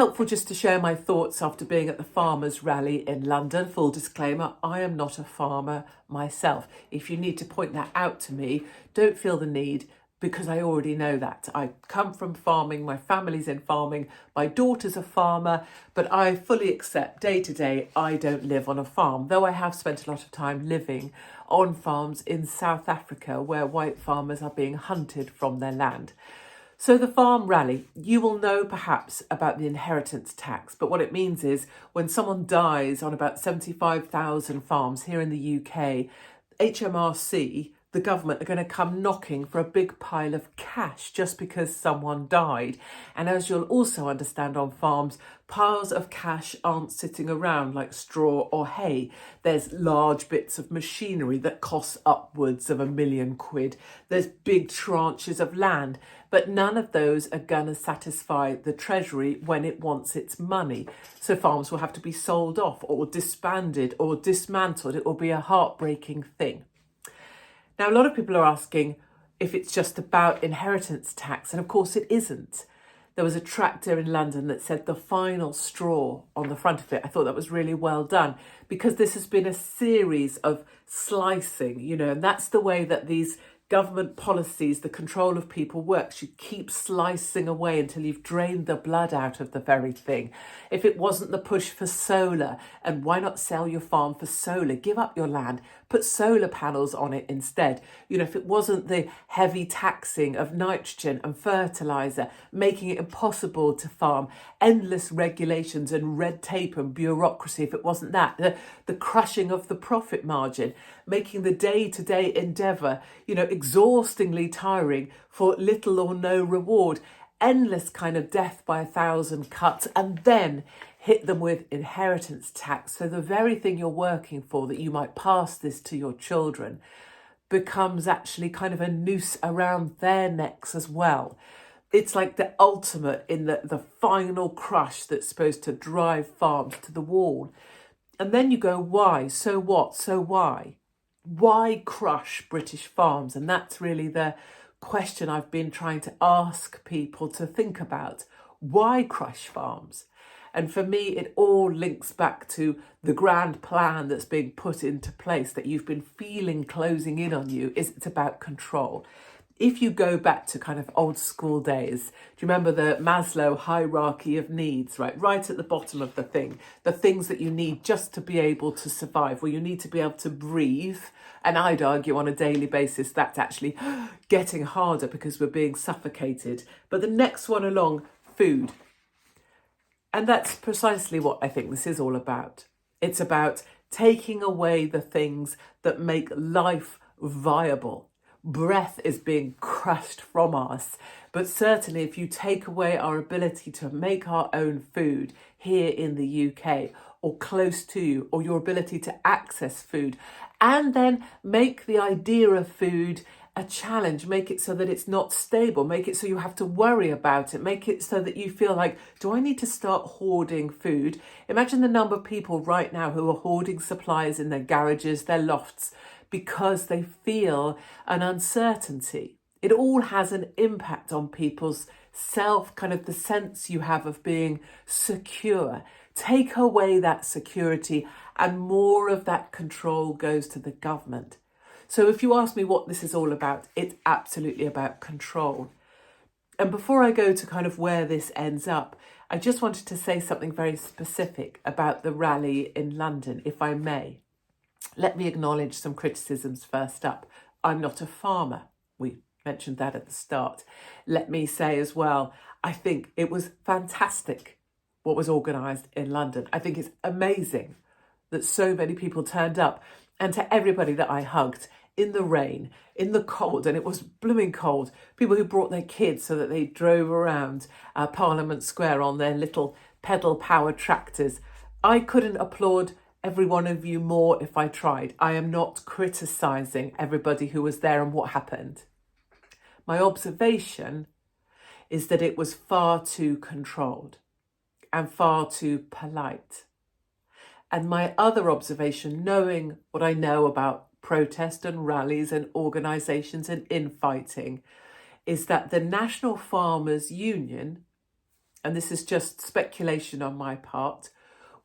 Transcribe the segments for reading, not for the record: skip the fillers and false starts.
Helpful just to share my thoughts after being at the farmers' rally in London. Full disclaimer, I am not a farmer myself. If you need to point that out to me, don't feel the need, because I already know that. I come from farming, my family's in farming, my daughter's a farmer, but I fully accept day to day I don't live on a farm, though I have spent a lot of time living on farms in South Africa where white farmers are being hunted from their land. So the farm rally, you will know perhaps about the inheritance tax, but what it means is when someone dies on about 75,000 farms here in the UK, HMRC, the government, are going to come knocking for a big pile of cash just because someone died. And as you'll also understand on farms, piles of cash aren't sitting around like straw or hay. There's large bits of machinery that cost upwards of £1 million. There's big tranches of land, but none of those are going to satisfy the Treasury when it wants its money. So farms will have to be sold off or disbanded or dismantled. It will be a heartbreaking thing. Now, a lot of people are asking if it's just about inheritance tax, and of course it isn't. There was a tractor in London that said the final straw on the front of it. I thought that was really well done, because this has been a series of slicing, and that's the way that these government policies, the control of people works. You keep slicing away until you've drained the blood out of the very thing. If it wasn't the push for solar, and why not sell your farm for solar? Give up your land, put solar panels on it instead. If it wasn't the heavy taxing of nitrogen and fertilizer, making it impossible to farm, endless regulations and red tape and bureaucracy, if it wasn't that, the crushing of the profit margin, making the day-to-day endeavour, exhaustingly tiring for little or no reward, endless kind of death by 1,000 cuts, and then hit them with inheritance tax. So the very thing you're working for, that you might pass this to your children, becomes actually kind of a noose around their necks as well. It's like the ultimate in the final crush that's supposed to drive farms to the wall. And then you go, why? So what? So why? Why crush British farms? And that's really the question I've been trying to ask people to think about. Why crush farms? And for me, it all links back to the grand plan that's being put into place that you've been feeling closing in on you. It's about control. If you go back to kind of old school days, do you remember the Maslow hierarchy of needs, right at the bottom of the things that you need just to be able to survive? Well, you need to be able to breathe. And I'd argue on a daily basis, that's actually getting harder because we're being suffocated. But the next one along, food. And that's precisely what I think this is all about. It's about taking away the things that make life viable. Breath is being crushed from us, but certainly if you take away our ability to make our own food here in the UK or close to you, or your ability to access food, and then make the idea of food a challenge, make it so that it's not stable, make it so you have to worry about it, make it so that you feel like, do I need to start hoarding food? Imagine the number of people right now who are hoarding supplies in their garages, their lofts, because they feel an uncertainty. It all has an impact on people's self, kind of the sense you have of being secure. Take away that security and more of that control goes to the government. So if you ask me what this is all about, it's absolutely about control. And before I go to kind of where this ends up, I just wanted to say something very specific about the rally in London, if I may. Let me acknowledge some criticisms first up. I'm not a farmer. We mentioned that at the start. Let me say as well, I think it was fantastic what was organised in London. I think it's amazing that so many people turned up. And to everybody that I hugged in the rain, in the cold, and it was blooming cold, people who brought their kids so that they drove around Parliament Square on their little pedal-powered tractors. I couldn't applaud every one of you more if I tried. I am not criticising everybody who was there and what happened. My observation is that it was far too controlled and far too polite. And my other observation, knowing what I know about protest and rallies and organisations and infighting, is that the National Farmers Union and this is just speculation on my part,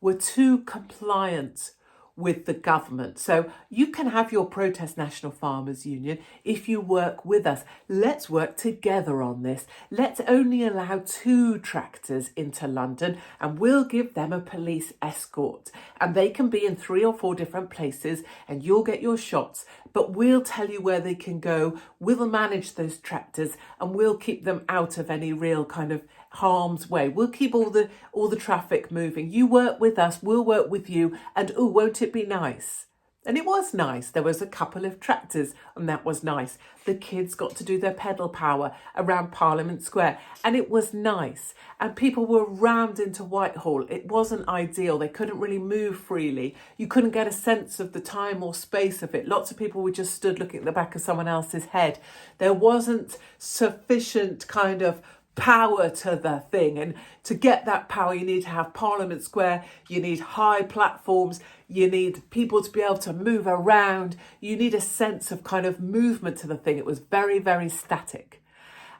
were too compliant with the government. So you can have your protest National Farmers Union if you work with us. Let's work together on this. Let's only allow 2 tractors into London and we'll give them a police escort. And they can be in 3 or 4 different places and you'll get your shots. But we'll tell you where they can go. We'll manage those tractors and we'll keep them out of any real kind of harm's way. We'll keep all the traffic moving. You work with us, we'll work with you, and oh, won't it be nice? And it was nice. There was a couple of tractors and that was nice. The kids got to do their pedal power around Parliament Square and it was nice. And people were rammed into Whitehall. It wasn't ideal. They couldn't really move freely. You couldn't get a sense of the time or space of it. Lots of people were just stood looking at the back of someone else's head. There wasn't sufficient kind of power to the thing, and to get that power you need to have Parliament Square, you need high platforms, you need people to be able to move around, you need a sense of kind of movement to the thing. It was very, very static,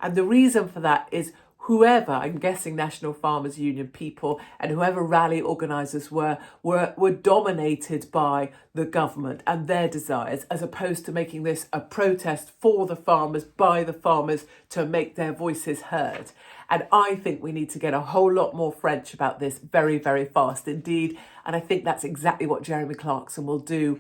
and the reason for that is whoever, I'm guessing National Farmers Union people and whoever rally organisers were dominated by the government and their desires, as opposed to making this a protest for the farmers, by the farmers, to make their voices heard. And I think we need to get a whole lot more French about this very, very fast indeed. And I think that's exactly what Jeremy Clarkson will do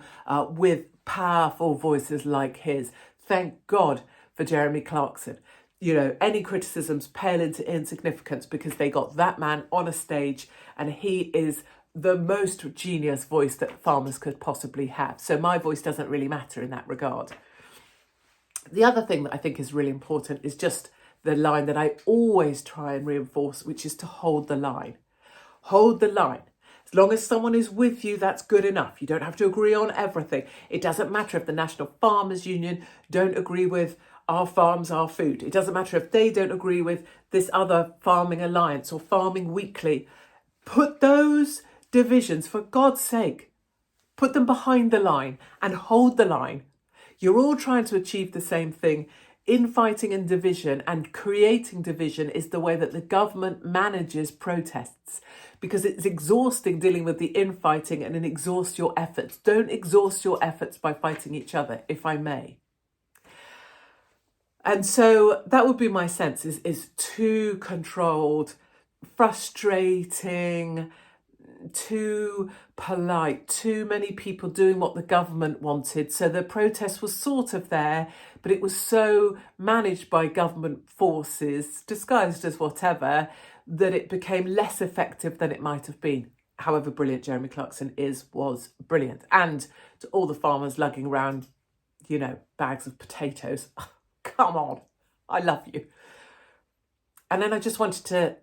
with powerful voices like his. Thank God for Jeremy Clarkson. You know, any criticisms pale into insignificance because they got that man on a stage and he is the most genius voice that farmers could possibly have. So my voice doesn't really matter in that regard. The other thing that I think is really important is just the line that I always try and reinforce, which is to hold the line. Hold the line. As long as someone is with you, that's good enough. You don't have to agree on everything. It doesn't matter if the National Farmers Union don't agree with Our Farms, Our Food. It doesn't matter if they don't agree with this other farming alliance or Farming Weekly. Put those divisions, for God's sake, put them behind the line and hold the line. You're all trying to achieve the same thing. Infighting and division and creating division is the way that the government manages protests, because it's exhausting dealing with the infighting and it exhausts your efforts. Don't exhaust your efforts by fighting each other, if I may. And so that would be my sense, is too controlled, frustrating, too polite, too many people doing what the government wanted. So the protest was sort of there, but it was so managed by government forces, disguised as whatever, that it became less effective than it might have been. However brilliant Jeremy Clarkson was brilliant. And to all the farmers lugging around, you know, bags of potatoes. Come on, I love you. And then I just wanted to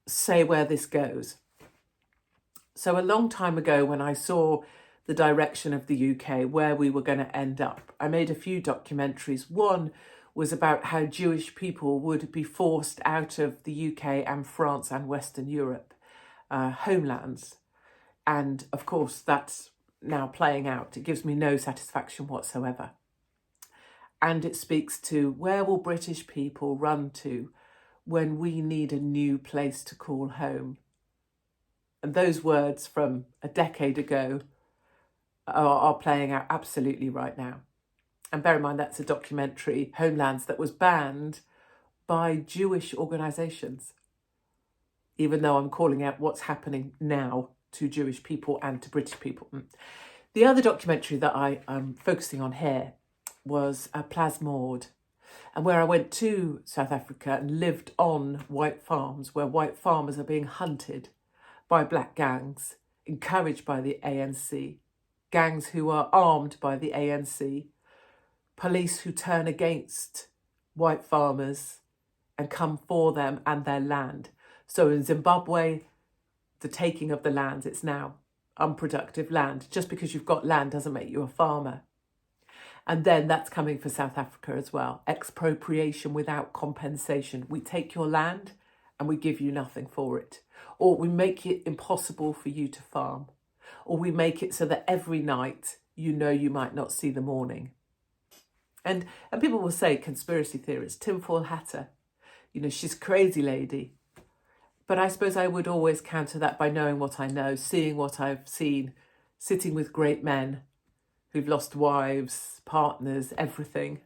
say where this goes. So a long time ago, when I saw the direction of the UK, where we were going to end up, I made a few documentaries. One was about how Jewish people would be forced out of the UK and France and Western Europe, homelands. And of course, that's now playing out. It gives me no satisfaction whatsoever. And it speaks to where will British people run to when we need a new place to call home. And those words from a decade ago are playing out absolutely right now. And bear in mind, that's a documentary, Homelands, that was banned by Jewish organisations, even though I'm calling out what's happening now to Jewish people and to British people. The other documentary that I'm focusing on here was Plasmord, and where I went to South Africa and lived on white farms where white farmers are being hunted by black gangs, encouraged by the ANC, gangs who are armed by the ANC, police who turn against white farmers and come for them and their land. So in Zimbabwe, the taking of the land, it's now unproductive land. Just because you've got land doesn't make you a farmer. And then that's coming for South Africa as well. Expropriation without compensation. We take your land and we give you nothing for it. Or we make it impossible for you to farm. Or we make it so that every night you know you might not see the morning. And people will say, conspiracy theorist, tinfoil hatter, you know, she's a crazy lady. But I suppose I would always counter that by knowing what I know, seeing what I've seen, sitting with great men who've lost wives, partners, everything,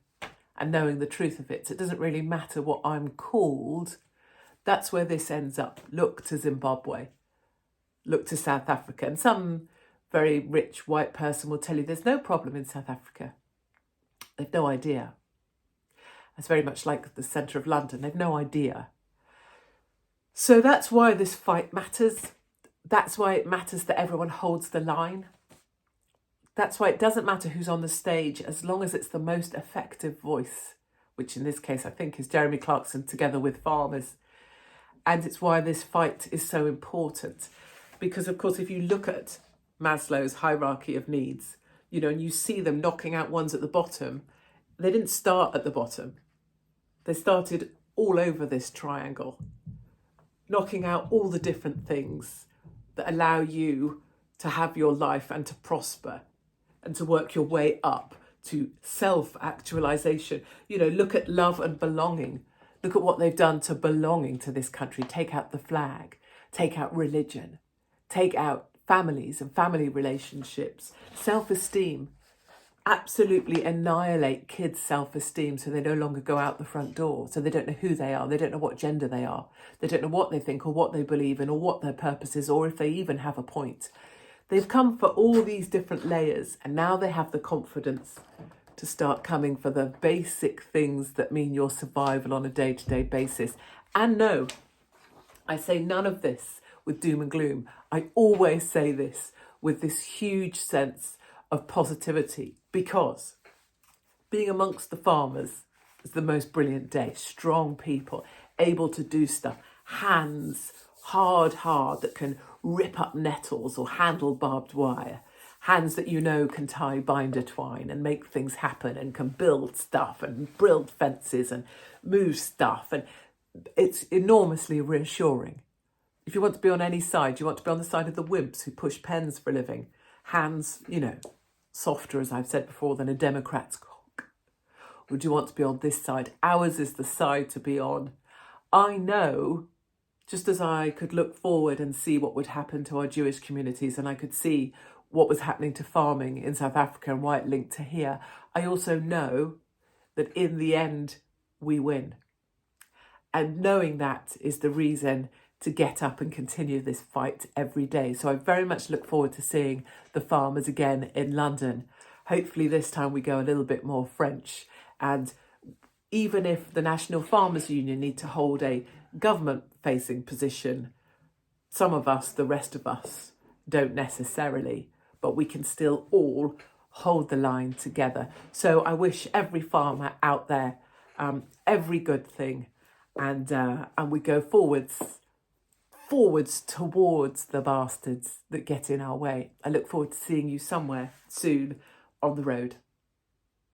and knowing the truth of it. So it doesn't really matter what I'm called. That's where this ends up. Look to Zimbabwe, look to South Africa. And some very rich white person will tell you there's no problem in South Africa. They've no idea. It's very much like the centre of London. They've no idea. So that's why this fight matters. That's why it matters that everyone holds the line. That's why it doesn't matter who's on the stage, as long as it's the most effective voice, which in this case I think is Jeremy Clarkson together with farmers. And it's why this fight is so important. Because, of course, if you look at Maslow's hierarchy of needs, and you see them knocking out ones at the bottom, they didn't start at the bottom. They started all over this triangle, knocking out all the different things that allow you to have your life and to prosper and to work your way up to self-actualization. Look at love and belonging. Look at what they've done to belonging to this country. Take out the flag, take out religion, take out families and family relationships, self-esteem. Absolutely annihilate kids' self-esteem so they no longer go out the front door, so they don't know who they are, they don't know what gender they are, they don't know what they think or what they believe in or what their purpose is or if they even have a point. They've come for all these different layers and now they have the confidence to start coming for the basic things that mean your survival on a day-to-day basis. And no, I say none of this with doom and gloom. I always say this with this huge sense of positivity, because being amongst the farmers is the most brilliant day. Strong people, able to do stuff, hands hard, that can rip up nettles or handle barbed wire, hands that can tie binder twine and make things happen and can build stuff and build fences and move stuff. And it's enormously reassuring. If you want to be on any side, you want to be on the side of the wimps who push pens for a living. Hands, softer, as I've said before, than a Democrat's cock. Or do you want to be on this side? Ours is the side to be on. I know, just as I could look forward and see what would happen to our Jewish communities, and I could see what was happening to farming in South Africa and why it linked to here, I also know that in the end, we win. And knowing that is the reason to get up and continue this fight every day. So I very much look forward to seeing the farmers again in London. Hopefully this time we go a little bit more French. And even if the National Farmers Union need to hold a government-facing position, some of us, the rest of us, don't necessarily, but we can still all hold the line together. So I wish every farmer out there every good thing, and we go forwards towards the bastards that get in our way. I look forward to seeing you somewhere soon on the road.